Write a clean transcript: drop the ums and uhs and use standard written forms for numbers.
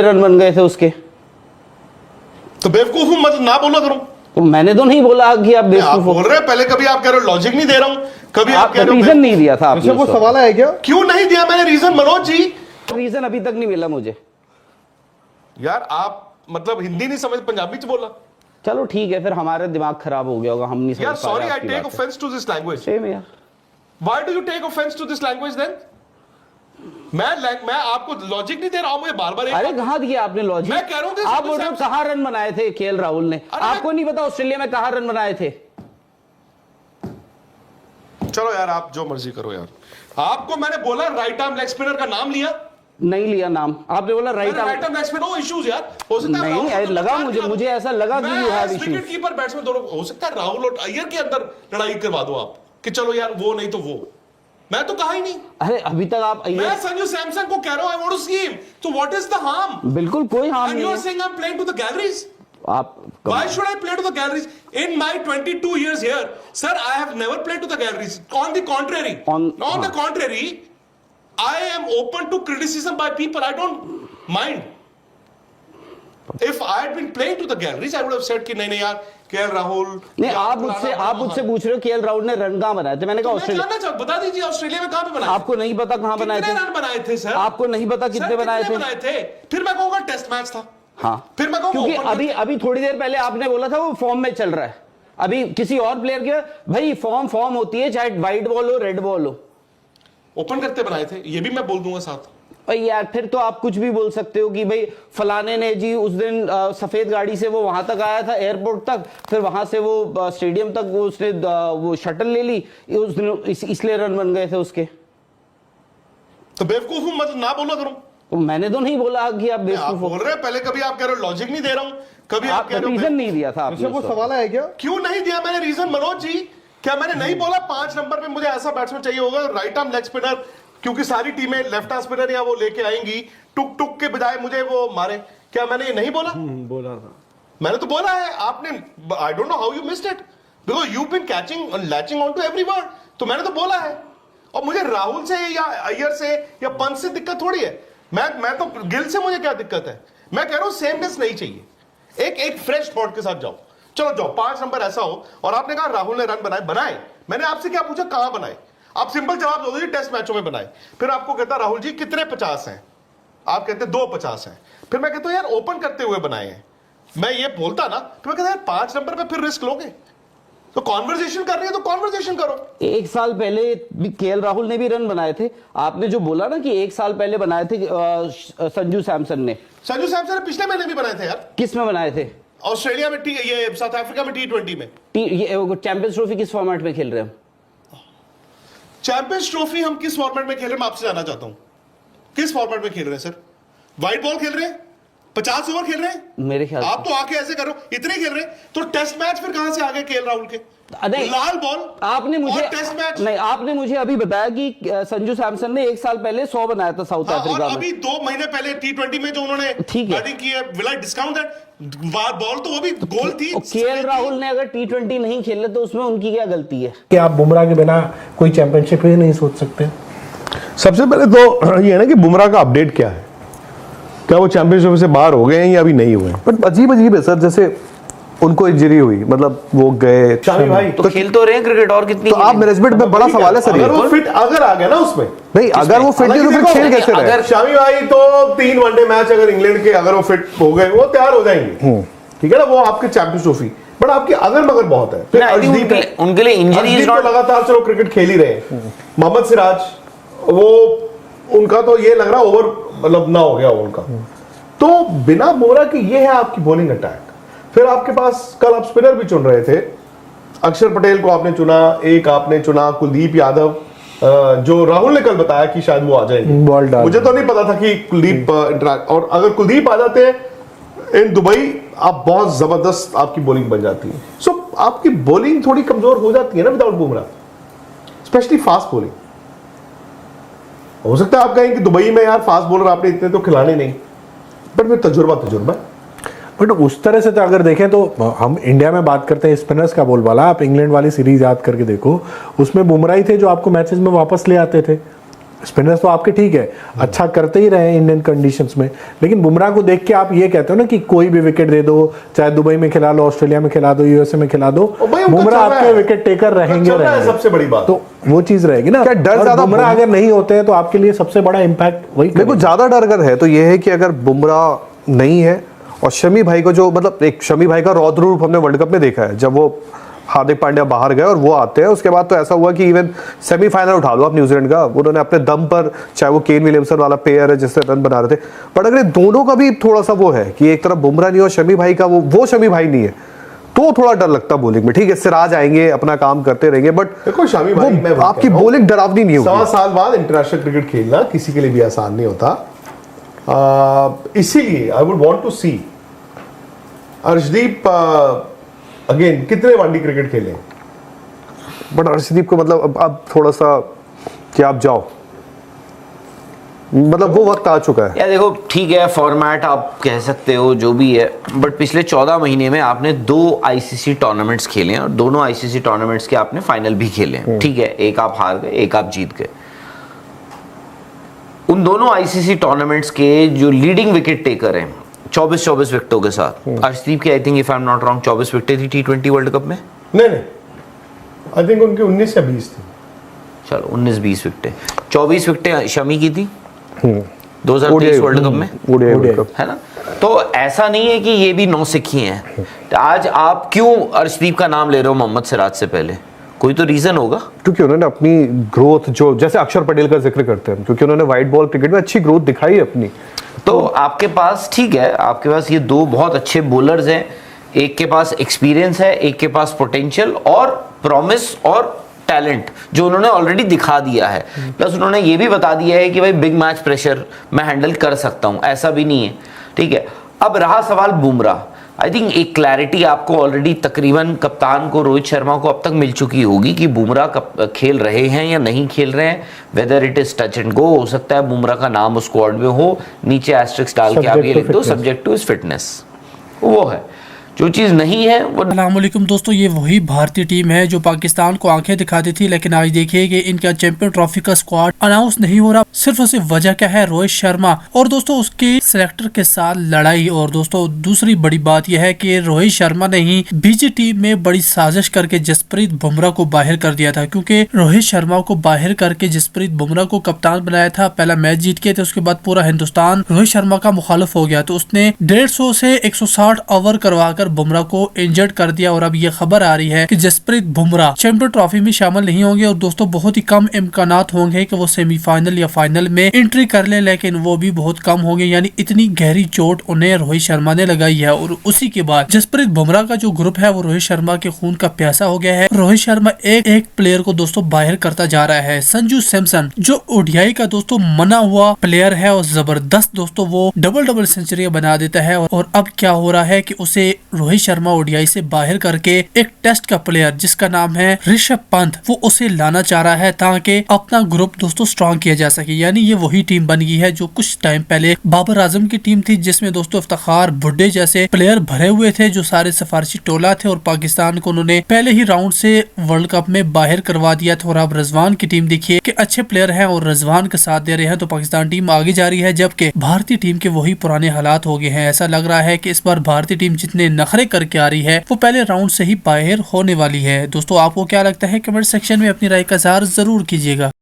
Run बन गए थे उसके। तो बेवकूफ हूं मत ना बोला करूं। तो मैंने तो नहीं बोला कि आप आप बेवकूफ हो। बोल रहे हैं पहले, कभी आप कह रहे हो लॉजिक नहीं दे रहा हूं, कभी आप कह रहे हो रीजन नहीं दिया था आपने। वो सवाल है क्या? क्यों नहीं दिया मैंने रीजन मनोज जी? रीजन अभी तक नहीं मिला मुझे। यार आप मतलब हिंदी नहीं समझ, पंजाबी च बोला। चलो ठीक है, फिर हमारा दिमाग खराब हो गया होगा, हम नहीं समझ यार पा रहे सॉरी, आई आपकी टेक बातें। Offence to this language. Same यार। Why do you take offence to this language then? मैं आपको लॉजिक नहीं दे रहा हूं, मुझे बार बार अरे कहाँ दिया आपने लॉजिक? मैं कह रहा हूं कि आप बोल रहे हो कहाँ रन बनाए थे केएल राहुल ने। आपको नहीं पता ऑस्ट्रेलिया में कहाँ रन बनाए थे? चलो यार आप जो मर्जी करो यार। आपको मैंने बोला राइट आर्म लेग स्पिनर का नाम लिया, नहीं लिया नाम। आपने बोला right arm leg spinner. No issues यार, हो सकता है नहीं लगा मुझे ऐसा लगा कि you have issues. Wicket keeper batsman दोनों, हो सकता है राहुल और अय्यर के अंदर लड़ाई करवा दो आप कि चलो यार वो नहीं तो वो। मैं तो कहा ही नहीं। अरे अभी तक आप मैं संजू सैमसन को कह रहा हूं I want to see him, तो व्हाट इज द हार्म? बिल्कुल कोई हार्म एंड नहीं यू आर है। Saying I am playing to the galleries. आप Why should I play to the galleries? In my 22 years here, sir, I have never played to the galleries. On the contrary, on the contrary, I am open to criticism by people. I don't mind. If I had been playing to the galleries, I would have said कि नहीं यार KL Rahul. नहीं, आप मुझसे पूछ रहे हो KL Rahul ने रन कहाँ बनाए थे? मैंने कहा ऑस्ट्रेलिया। मैं जानना चाहूँ, बता दीजिए ऑस्ट्रेलिया में कहाँ पे बनाए? आपको नहीं पता कहाँ बनाए थे? कितने रन बनाए थे सर? आपको नहीं पता कितने बनाए थे? फिर मैं कहूँगा टेस्ट मैच था। हाँ, फिर मैं कहूँगा क्योंकि अभी थोड़ी देर पहले आपने बोला था वो फॉर्म में चल रहा है। अभी किसी और प्लेयर के भाई फॉर्म होती है, चाहे व्हाइट बॉल हो रेड बॉल हो। ओपन करते बनाए थे, ये भी मैं बोल दूंगा साथ। और यार फिर तो आप कुछ भी बोल सकते हो कि भाई फलाने ने जी उस दिन सफेद गाड़ी से वो वहां तक आया था एयरपोर्ट तक, फिर वहां से वो स्टेडियम तक वो उसने वो शटल ले ली, उस दिन इसलिए रन बन गए थे उसके। तो बेवकूफ हूं मत ना बोला करूं। तो मैंने तो नहीं बोला कि आप बेवकूफ हो। बोल रहे हैं पहले, कभी आप कह रहे हो लॉजिक नहीं दे रहा हूं, कभी आप कह रहे हो रीजन नहीं दिया था आपने। वो सवाल है क्या? क्यों नहीं दिया मैंने रीजन मनोज जी? क्या मैंने नहीं बोला 5 नंबर पे मुझे ऐसा बैट्समैन चाहिए होगा राइट आर्म लेग स्पिनर, क्योंकि सारी टीमें लेफ्ट आर्म स्पिनर या वो लेके आएंगी, टुक टुक के बजाय मुझे वो मारे। क्या मैंने ये नहीं बोला? बोला था मैंने तो बोला है, आपने I don't know how you missed it because you been catching and latching on to every word. तो मैंने तो बोला है, और मुझे राहुल से या अय्यर से या पंत से दिक्कत थोड़ी है। मैं तो गिल से मुझे क्या दिक्कत है? मैं कह रहा हूं सेमनेस नहीं चाहिए, एक फ्रेश थॉट के साथ जाओ। चलो जाओ 5 नंबर ऐसा हो, और आपने कहा राहुल ने रन बनाए। मैंने आपसे क्या पूछा कहां बनाए? आप सिंपल जवाब दो, टेस्ट मैचों में बनाए। फिर आपको कहता राहुल जी कितने 50 हैं? आप कहते 2 50 हैं। फिर मैं कहता हूं यार ओपन करते हुए बनाए हैं। मैं ये बोलता ना, तो मैं कहता यार 5 नंबर पे फिर रिस्क लोगे? तो कॉन्वर्सेशन कर रही है तो कॉन्वर्सेशन करो। 1 साल पहले केएल राहुल ने भी रन बनाए थे। आपने जो बोला ना कि 1 साल पहले बनाए थे संजू सैमसन ने पिछले महीने भी बनाए थे यार। किस में बनाए थे? ऑस्ट्रेलिया में, ये साउथ अफ्रीका में T20 में। चैंपियंस ट्रॉफी किस फॉर्मेट में खेल रहे हैं? चैंपियंस ट्रॉफी हम किस फॉर्मेट में खेल रहे हैं मैं आपसे जानना चाहता हूं। किस फॉर्मेट में खेल रहे हैं सर? व्हाइट बॉल खेल रहे हैं? 50 ओवर खेल रहे हैं? मेरे ख्याल आप तो आके ऐसे करो, इतने खेल रहे हैं तो टेस्ट मैच फिर कहां से आ गए केएल राहुल के? लाल बॉल आपने मुझे टेस्ट मैच नहीं, आपने मुझे अभी बताया कि संजू सैमसन ने 1 साल पहले 100 बनाया था साउथ अफ्रीका में। अभी 2 महीने पहले T20 में जो उन्होंने बैटिंग की है, will I discount that ball? तो वो भी गोल थी। केएल राहुल ने अगर T20 नहीं खेले तो उसमें उनकी क्या गलती है? कि आप बुमराह के बिना कोई चैंपियनशिप ही नहीं सोच सकते? सबसे पहले तो ये है ना कि बुमराह का अपडेट क्या है, क्या वो चैंपियनशिप से बाहर हो गए हैं या अभी नहीं हुए? बट अजीब है सर, जैसे उनको इंजरी हुई, मतलब वो गए शामी भाई तो खेल तो रहे हैं क्रिकेट, और कितनी? तो आप मैनेजमेंट में बड़ा सवाल है सर। अगर वो फिट अगर आ गया ना उसमें, नहीं अगर वो फिट है तो फिर खेल कैसे रहे? अगर शामी भाई तो 3 वनडे मैच अगर इंग्लैंड के अगर वो फिट हो गए, वो तैयार हो जाएंगे, ठीक है ना? वो आपके चैंपियंस ट्रॉफी, बट आपकी अगर मगर बहुत है। फिर उनके लिए इंजरी तो लगातार चलो क्रिकेट खेल ही रहे। मोहम्मद सिराज, वो उनका तो ये लग रहा ओवर मतलब ना हो गया उनका। तो बिना बुमराह के ये है आपकी बॉलिंग अटैक। फिर आपके पास कल आप स्पिनर भी चुन रहे थे, अक्षर पटेल को आपने चुना, एक आपने चुना कुलदीप यादव, जो राहुल ने कल बताया कि शायद वो आ जाएंगे। मुझे तो नहीं पता था कि कुलदीप और अगर कुलदीप आ जाते हैं इन दुबई, आप बहुत जबरदस्त आपकी बॉलिंग बन जाती है। सो आपकी बॉलिंग थोड़ी कमजोर हो जाती है ना without Bumrah, specially fast bowling. हो सकता है आप कहें कि दुबई में यार फास्ट बॉलर आपने इतने तो खिलाने नहीं, बट फिर तजुर्बा। बट उस तरह से तो अगर देखें तो हम इंडिया में बात करते हैं स्पिनर्स का बोलबाला, आप इंग्लैंड वाली सीरीज याद करके देखो, उसमें बुमराह ही थे जो आपको मैचेस में वापस ले आते थे। स्पिनर्स तो आपके ठीक है, अच्छा करते ही रहे इंडियन कंडीशंस में, लेकिन बुमराह को देख के आप ये कहते हो ना कि कोई भी विकेट दे दो, चाहे दुबई में खिला लो, ऑस्ट्रेलिया में खिला दो, यूएसए में खिला दो, बुमराह आपके विकेट टेकर रहेंगे। सबसे बड़ी बात तो वो चीज रहेगी ना। डर ज्यादा बुमराह अगर नहीं होते हैं तो आपके लिए सबसे बड़ा इंपैक्ट वही। मेरे को ज्यादा डर अगर है तो ये है कि अगर बुमराह नहीं है और शमी भाई को जो मतलब एक शमी भाई का रौद्र रूप हमने वर्ल्ड कप में देखा है, जब वो हार्दिक पांड्या बाहर गए और वो आते हैं, उसके बाद तो ऐसा हुआ कि इवन सेमीफाइनल उठा लो आप न्यूजीलैंड का, उन्होंने अपने दम पर, चाहे वो केन विलियमसन वाला पेयर है जिससे रन बना रहे थे, बट अगर दोनों का भी थोड़ा सा वो है कि एक तरफ बुमराह नहीं और शमी भाई का वो शमी भाई नहीं है, तो थोड़ा डर लगता बॉलिंग में। ठीक है, सिराज आएंगे, अपना काम करते रहेंगे, बट देखो शमी भाई, मैं आपकी बॉलिंग डरावनी नहीं होगी। 100 साल बाद इंटरनेशनल क्रिकेट खेलना किसी के लिए भी आसान नहीं होता, इसीलिए I would want to see Arshdeep again कितने वनडे क्रिकेट खेले, बट अर्शदीप को मतलब अब थोड़ा सा कि आप जाओ, मतलब वो वक्त आ चुका है। या देखो ठीक है, फॉर्मेट आप कह सकते हो जो भी है, बट पिछले 14 महीने में आपने 2 आईसीसी टूर्नामेंट्स खेले हैं और दोनों आईसीसी टूर्नामेंट्स के आपने फाइनल भी खेले हैं। ठीक है, एक आप हार गए, एक आप जीत गए। उन दोनों आईसीसी टूर्नामेंट्स के जो लीडिंग विकेट टेकर हैं 24 विकेटों के साथ, अर्शदीप की I think if I am not wrong 24 विकेटें थी T20 वर्ल्ड कप में। नहीं आई थिंक उनके 19 या 20 थी। चलो 19-20 विकेटें, 24 विकेटें शमी की थी 2023 वर्ल्ड कप में, है ना। तो ऐसा नहीं है कि ये भी नौसिखी हैं। आज आप क्यों अर्शदीप का नाम ले रहे हो मोहम्मद सिराज से पहले? कोई तो रीजन होगा। क्योंकि उन्होंने अपनी ग्रोथ, जो जैसे अक्षर पटेल का जिक्र करते हैं, क्योंकि उन्होंने वाइट बॉल क्रिकेट में अच्छी ग्रोथ दिखाई है अपनी। तो आपके पास ठीक है, आपके पास ये 2 बहुत अच्छे बॉलर्स हैं, एक के पास एक्सपीरियंस है, एक के पास पोटेंशियल और प्रॉमिस और टैलेंट जो उन्होंने ऑलरेडी दिखा दिया है। प्लस उन्होंने ये भी बता दिया है कि भाई बिग मैच प्रेशर मैं हैंडल कर सकता हूं, ऐसा भी नहीं है। ठीक है, अब रहा सवाल बुमराह। आई थिंक एक क्लैरिटी आपको ऑलरेडी तकरीबन कप्तान को, रोहित शर्मा को अब तक मिल चुकी होगी कि बुमराह खेल रहे हैं या नहीं खेल रहे हैं, whether it is touch and go. हो सकता है बुमराह का नाम उस स्क्वाड में हो, नीचे एस्ट्रिक्स डाल के आप ये लिख दो सब्जेक्ट टू इज फिटनेस, वो है। जो चीज़ नहीं है वो। अस्सलामुअलैकुम दोस्तों, ये वही भारतीय टीम है जो पाकिस्तान को आंखें दिखाती थी, लेकिन आज देखिए कि इनका चैंपियन ट्रॉफी का स्क्वाड अनाउंस नहीं हो रहा। सिर्फ और सिर्फ वजह क्या है? रोहित शर्मा और दोस्तों उसके सिलेक्टर के साथ लड़ाई। और दोस्तों दूसरी बड़ी बात यह है कि रोहित शर्मा ने ही बीजी टीम में बड़ी साजिश करके जसप्रीत बुमराह को बाहर कर दिया था, क्योंकि रोहित शर्मा को बाहर करके जसप्रीत बुमराह को कप्तान बनाया था। पहला मैच जीत के थे, उसके बाद पूरा हिंदुस्तान रोहित शर्मा का मुखालिफ हो गया, तो उसने 150 से 160 ओवर करवाकर बुमराह को इंजर्ड कर दिया। और अब ये खबर आ रही है कि जसप्रीत बुमराह चैंपियन ट्रॉफी में शामिल नहीं होंगे और दोस्तों बहुत ही कम इम्कानात होंगे कि वो सेमीफाइनल या फाइनल में एंट्री कर ले, लेकिन वो भी बहुत कम होंगे। यानी इतनी गहरी चोट उन्हें रोहित शर्मा ने लगाई है। और उसी के बाद जसप्रीत बुमराह का जो ग्रुप है वो रोहित शर्मा के खून का प्यासा हो गया है। रोहित शर्मा एक प्लेयर को दोस्तों बाहर करता जा रहा है। संजू सैमसन जो ओडीआई का दोस्तों मना हुआ प्लेयर है और जबरदस्त दोस्तों वो डबल सेंचुरी बना देता है। और अब क्या हो रहा है कि उसे रोहित शर्मा ओडीआई से बाहर करके एक टेस्ट का प्लेयर जिसका नाम है ऋषभ पंत, वो उसे लाना चाह रहा है ताकि अपना ग्रुप दोस्तों स्ट्रॉन्ग किया जा सके। यानी ये वही टीम बन गई है जो कुछ टाइम पहले बाबर आजम की टीम थी, जिसमें दोस्तों इफ्तिखार भुट्टे जैसे प्लेयर भरे हुए थे जो सारे सिफारिशी टोला थे। और पाकिस्तान को उन्होंने पहले ही राउंड से वर्ल्ड कप में बाहर करवा दिया था। और अब रिजवान की टीम देखिए कि अच्छे प्लेयर है और रिजवान का साथ दे रहे हैं, तो पाकिस्तान टीम आगे जा रही है। जबकि भारतीय टीम के वही पुराने हालात हो गए हैं। ऐसा लग रहा है कि इस बार भारतीय टीम जितने नखरे करके आ रही है वो पहले राउंड से ही बाहर होने वाली है। दोस्तों आपको क्या लगता है? कमेंट सेक्शन में अपनी राय का इज़हार जरूर कीजिएगा।